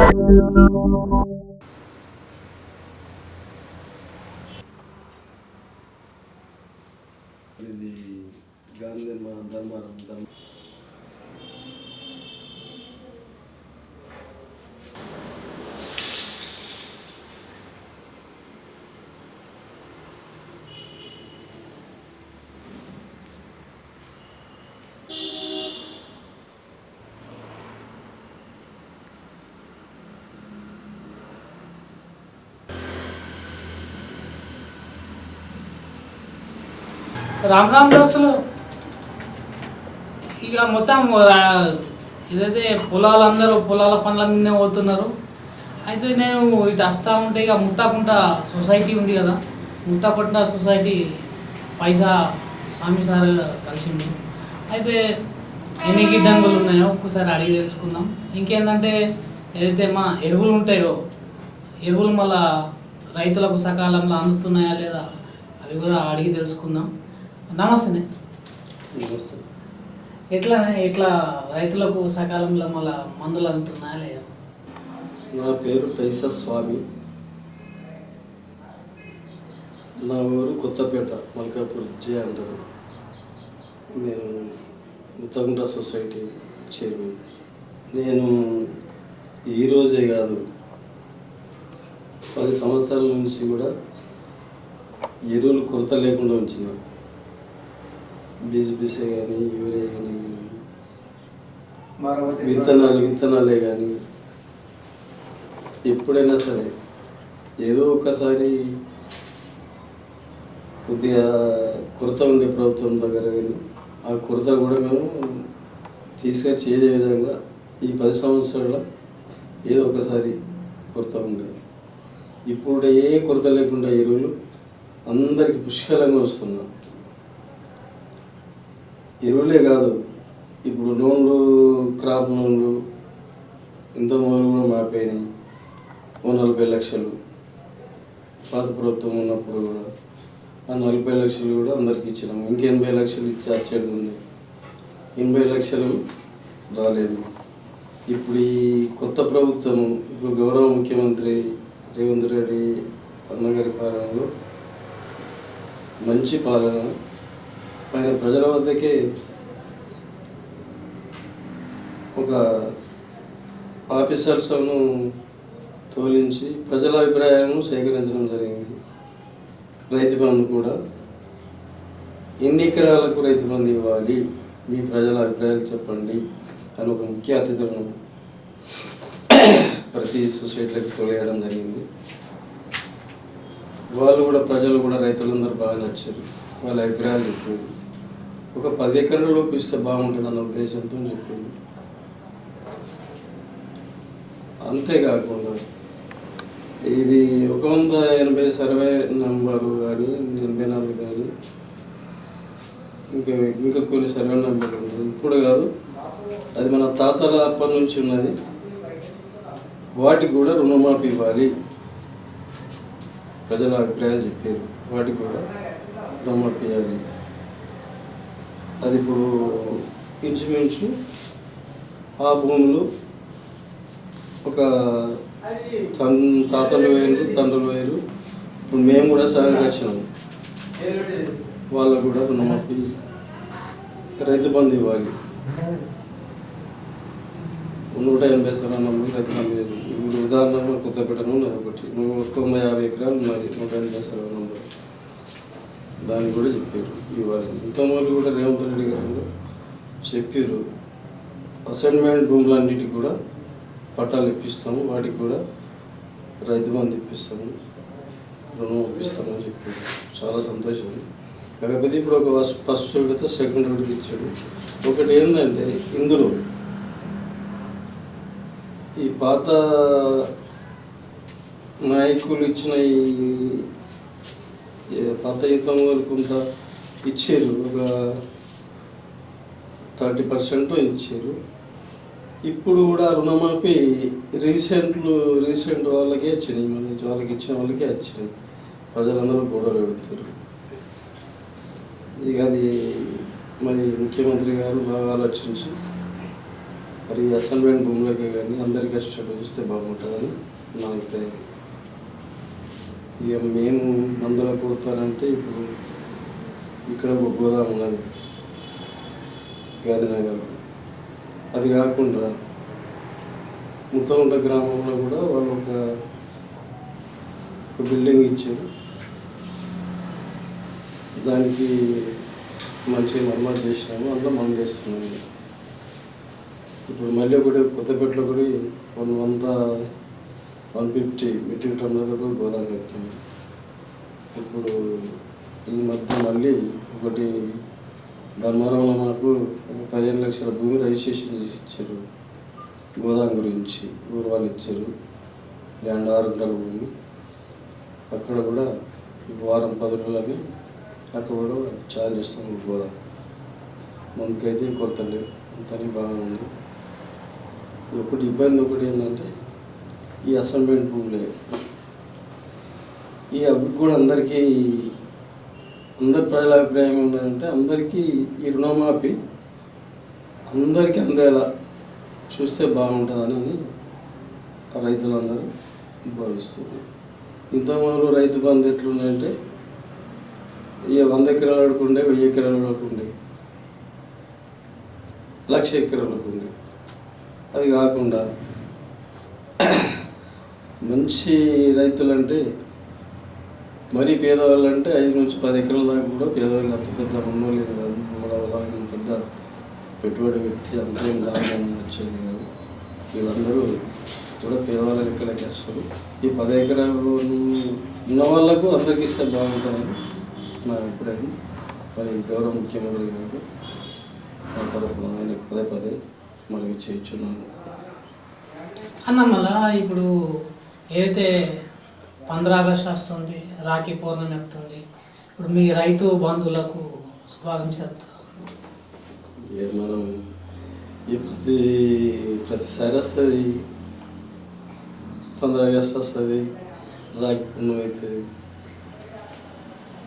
ఇది గాంధీ ధర్మారం రామ్ రామ్ దోస్తులు ఇక మొత్తం ఏదైతే పొలాల పనుల మీదనే పోతున్నారు. అయితే నేను ఇటు వస్తూ ఉంటే ఇక ముత్తాకుంట సొసైటీ ఉంది కదా, ముత్తాకుంట సొసైటీ పైసా స్వామి సార్ కలిసిండు. అయితే ఎన్ని గిడ్డంగులు ఉన్నాయో ఒక్కసారి అడిగి తెలుసుకుందాం. ఇంకేంటంటే ఏదైతే మా ఎరువులు ఉంటాయో ఎరువులు మళ్ళా రైతులకు సకాలంలో అందుతున్నాయా లేదా అవి కూడా అడిగి తెలుసుకుందాం. నమస్తే. నమస్తే. ఎట్లా రైతులకు సకాలంలో మళ్ళీ మందులు అందుతున్నాయా లేదా? నా పేరు పైసా స్వామి. నా ఊరు కొత్తపేట, మల్కాపూర్ జే అంటారు. నేను ముత్తగుంట సొసైటీ చైర్మన్. నేను ఈరోజే కాదు, 10 సంవత్సరాల నుంచి కూడా ఎరువులు కొరత లేకుండా ఉంచిన. బీజీపీసే కానీ, యూరియా కానీ, విత్తనాలే కానీ ఎప్పుడైనా సరే ఏదో ఒకసారి కొద్దిగా కొరత ఉండే ప్రభుత్వం దగ్గర కానీ ఆ కొరత కూడా మేము తీసుకొచ్చి ఏదే విధంగా ఈ 10 సంవత్సరాల ఏదో ఒకసారి కొరత ఉండేది. ఇప్పుడు ఏ కొరత లేకుండా ఎరువులు అందరికీ పుష్కలంగా వస్తున్నాయి. ఎరువులే కాదు, ఇప్పుడు లోన్లు, క్రాప్ లోన్లు ఇంత మొదలు కూడా మాపోయినాయి. 40 లక్షలు పాత ప్రభుత్వం ఉన్నప్పుడు కూడా ఆ 40 లక్షలు కూడా అందరికి ఇచ్చినాము. ఇంక 80 లక్షలు ఇచ్చి వచ్చేది ఉంది. 80 లక్షలు రాలేదు. ఇప్పుడు ఈ కొత్త ప్రభుత్వం, ఇప్పుడు గౌరవ ముఖ్యమంత్రి రేవంత్ రెడ్డి అన్నగారి పాలనలో మంచి పాలన. ఆయన ప్రజల వద్దకే ఒక ఆఫీసర్స్ను తోలించి ప్రజల అభిప్రాయాలను సేకరించడం జరిగింది. రైతు బంధు కూడా ఎన్ని ఎకరాలకు రైతు బంధు ఇవ్వాలి, మీ ప్రజల అభిప్రాయాలు చెప్పండి అని ఒక ముఖ్య అతిథులను ప్రతి సొసైటీలకు తోలేయడం జరిగింది. వాళ్ళు కూడా, ప్రజలు కూడా, రైతులందరూ బాగా నచ్చారు. వాళ్ళ అభిప్రాయాలు చెప్పారు. ఒక 10 ఎకరాల లోపు ఇస్తే బాగుంటుంది అన్న ఉద్దేశంతో చెప్పింది. అంతేకాకుండా ఇది 180 సర్వే నెంబరు కానీ, 84 కానీ, ఇంకా కొన్ని సర్వే నెంబర్లు ఉన్నాయి. ఇప్పుడు కాదు, అది మన తాతల అప్పటి నుంచి ఉన్నది. వాటికి కూడా రుణమాఫీ ఇవ్వాలి, ప్రజల అభిప్రాయాలు చెప్పారు. వాటికి కూడా రుణమాఫీ ఇవ్వాలి. అది ఇప్పుడు ఇంచుమించు ఆ భూములు ఒక తాతలు వేరు, తండ్రులు వేరు. ఇప్పుడు మేము కూడా సాగు వచ్చినాము. వాళ్ళకు కూడా రుణమాఫీ, రైతు బంధు ఇవ్వాలి. 180 సర్వే రైతు బంధు. ఇప్పుడు ఉదాహరణకు కొత్తపేటను ఒకటి 150 ఎకరాలు ఉన్నది, 180 సర్వే నెంబర్. దానికి కూడా చెప్పారు ఇవ్వాలి. ఇంతమంది కూడా రేవంత్ రెడ్డి గారు చెప్పారు, అసైన్మెంట్ భూములన్నిటికి కూడా పట్టాలు ఇప్పిస్తాము, వాటికి కూడా రైతు బంధు ఇప్పిస్తాము, రుణం ఇప్పిస్తామని చెప్పారు. చాలా సంతోషం. కాకపోతే ఇప్పుడు ఒక ఫస్ట్ విడత, సెకండ్ విడత ఇచ్చాడు. ఒకటి ఏంటంటే, ఇందులో ఈ పాత నాయకులు ఇచ్చిన ఈ పాత యుద్ధం వాళ్ళు కొంత ఇచ్చారు, ఒక 30% ఇచ్చారు. ఇప్పుడు కూడా రుణమాఫీ రీసెంట్ వాళ్ళకే వచ్చినాయి. మళ్ళీ వాళ్ళకి ఇచ్చిన వాళ్ళకే వచ్చినాయి. ప్రజలందరూ గొడవలు పెడతారు. ఇక అది మరి ముఖ్యమంత్రి గారు బాగా ఆలోచించి మరి అసైన్మెంట్ భూములకే కానీ అందరికీ వచ్చేటట్టు చూస్తే బాగుంటుందని నా అభిప్రాయం. ఇక మేము మందుల కొడతానంటే ఇప్పుడు ఇక్కడ ఒక గోదాం ఉన్నది గాంధీనగర్. అది కాకుండా ముత్తగుంట గ్రామంలో కూడా వాళ్ళు ఒక బిల్డింగ్ ఇచ్చారు. దానికి మంచి మరమ్మతు చేసినాము, అందులో మనం చేస్తున్నాము. ఇప్పుడు మళ్ళీ ఒకటి కొత్తపేటలో కూడా 150 మెట్రిక్ టన్నులకు గోదాం కట్టినాము. ఇప్పుడు ఈ మధ్య మళ్ళీ ఒకటి ధర్మవరంలో మనకు 15 లక్షల భూమి రిజిస్ట్రేషన్ చేసి ఇచ్చారు. గోదాం గురించి ఊరు వాళ్ళు ఇచ్చారు. ల్యాండ్ 6 గుంటల భూమి. అక్కడ కూడా వారం 10 రోజులని అక్కడ కూడా చాలా చేస్తాం గోదాం. మనకైతే కొరతలేదు, అంతని బాగుంది. ఒకటి ఇబ్బంది ఒకటి ఏంటంటే ఈ అసైన్మెంట్ భూములే. ఈ అవి కూడా అందరికీ అందరి ప్రజల అభిప్రాయం ఏంటంటే అందరికీ ఈ రుణమాఫీ అందరికీ అందేలా చూస్తే బాగుంటుందని రైతులందరూ భావిస్తున్నారు. ఇంతకుముందు రైతు బంధు ఎట్లున్నాయంటే ఇక 100 ఎకరాలు అడుకుండే, 1000 ఎకరాలు అడుకుండే, 1,00,000 ఎకరాలకు ఉండే. అది కాకుండా మంచి రైతులంటే మరీ పేదవాళ్ళు అంటే 5 నుంచి 10 ఎకరాల దాకా కూడా పేదవాళ్ళు అంత పెద్ద ఉన్నోళ్ళు కాదు. వాళ్ళకి పెద్ద పెట్టుబడి పెట్టి అంతేం లాభం వచ్చేది కాదు. వీళ్ళందరూ కూడా పేదవాళ్ళ లెక్కలకి వస్తారు. ఈ 10 ఎకరాలు ఉన్న వాళ్ళకు అందరికీ ఇస్తే బాగుంటుందని నా అభిప్రాయం. మరి గౌరవ ముఖ్యమంత్రి గారు నా తరఫున ఆయన పదే మనం చేయించున్నాను. అన్న మళ్ళా ఇప్పుడు ఏదైతే 15 ఆగస్టు వస్తుంది, రాఖీ పౌర్ణమి వస్తుంది, ఇప్పుడు మీ రైతు బంధువులకు శుభాకాంక్షలు చెప్తా. మనం ఈ ప్రతిసారి వస్తుంది, 15 ఆగస్టు వస్తుంది, రాఖీ పౌర్ణమి అవుతుంది.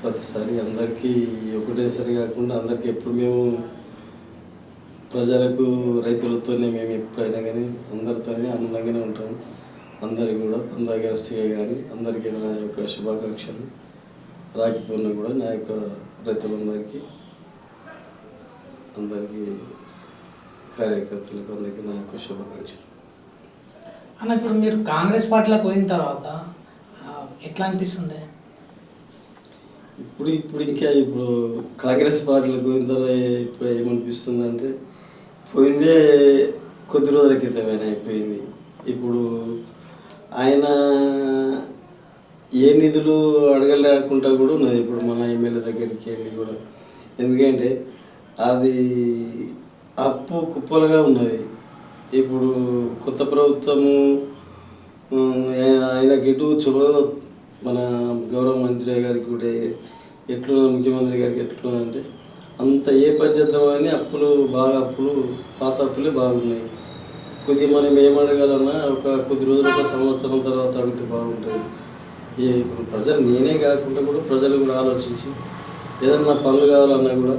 ప్రతిసారి అందరికీ ఒకటేసారి కాకుండా అందరికీ ఎప్పుడు మేము ప్రజలకు రైతులతోనే మేము ఎప్పుడైనా కానీ అందరితోనే ఆనందంగానే ఉంటాము. అందరికీ కూడా 15 ఆగస్టుగా కానీ అందరికీ నా యొక్క శుభాకాంక్షలు. రాఖీ పౌర్ణమి కూడా నా యొక్క రైతులందరికీ, అందరికీ కార్యకర్తలకు అందరికీ నా యొక్క శుభాకాంక్షలు. అన్న ఇప్పుడు మీరు కాంగ్రెస్ పార్టీలోకి పోయిన తర్వాత ఎట్లా అనిపిస్తుంది? ఇప్పుడు కాంగ్రెస్ పార్టీలకు పోయిన తర్వాత ఇప్పుడు ఏమనిపిస్తుంది అంటే పోయిందే కొద్ది రోజుల క్రితమైనా అయిపోయింది. ఇప్పుడు ఆయన ఏ నిధులు అడగలేకుండా కూడా ఉన్నది ఇప్పుడు మన ఎమ్మెల్యే దగ్గరికి వెళ్ళి కూడా. ఎందుకంటే అది అప్పు కుప్పలుగా ఉన్నది. ఇప్పుడు కొత్త ప్రభుత్వము ఆయనకి ఎటు చొరవ మన గౌరవ మంత్రి గారికి కూడా ఎట్లున్నా, ముఖ్యమంత్రి గారికి ఎట్లున్నా అంటే అంత ఏ పని చేద్దామని అప్పులు పాత అప్పులే బాగున్నాయి. కొద్దిగా మనం ఏం అడగాలన్నా ఒక కొద్ది రోజులు, ఒక సంవత్సరం తర్వాత అడిగితే బాగుంటుంది. ఇప్పుడు ప్రజలు నేనే కాకుండా కూడా ప్రజలు కూడా ఆలోచించి ఏదన్నా పనులు కావాలన్నా కూడా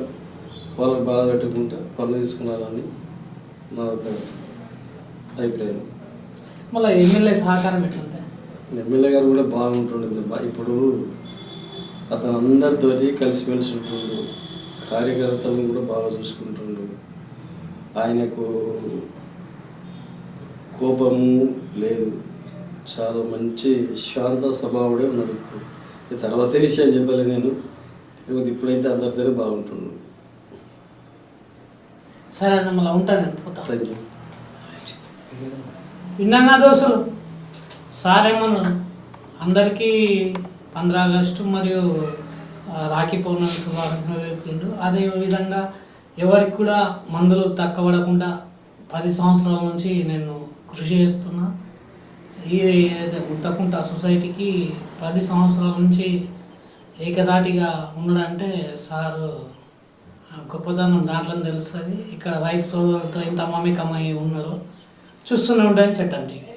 వాళ్ళకి బాధ పెట్టకుండా పనులు తీసుకున్నారని నా ఒక అభిప్రాయం. మళ్ళీ ఎమ్మెల్యే సహకారం ఎట్లుంది? ఎమ్మెల్యే గారు కూడా బాగుంటుండే. ఇప్పుడు అతను అందరితోటి కలిసిమెలిసి ఉంటుండు, కార్యకర్తలను కూడా బాగా చూసుకుంటుండు. ఆయనకు కోపము లేదు, చాలా మంచి శాంత స్వభావుడే ఉన్నాడు. ఇప్పుడు తర్వాత విషయం చెప్పలే నేను, ఇప్పుడైతే అందరితోనే బాగుంటుండు. సరే అన్న, మళ్ళీ ఉంటాను. Thank you. విన్నాగా దోస్తులు, సార్ ఏమన్నా అందరికీ 15 ఆగస్టు మరియు రాఖీ పౌర్ణమి శుభాకాంక్షలు చెప్పిండు. అదేవిధంగా ఎవరికి కూడా మందులు తక్కబడకుండా 10 సంవత్సరాల నుంచి నేను కృషి చేస్తున్నా. ఈ ముత్తకుంట సొసైటీకి 10 సంవత్సరాల నుంచి ఏకదాటిగా ఉండడంటే సారు గొప్పతనం దాంట్లో తెలుస్తుంది. ఇక్కడ రైతు సోదరులతో ఇంత మమేకమై ఉన్నాడు. చూస్తూనే ఉంటాను చట్టం టీవీ.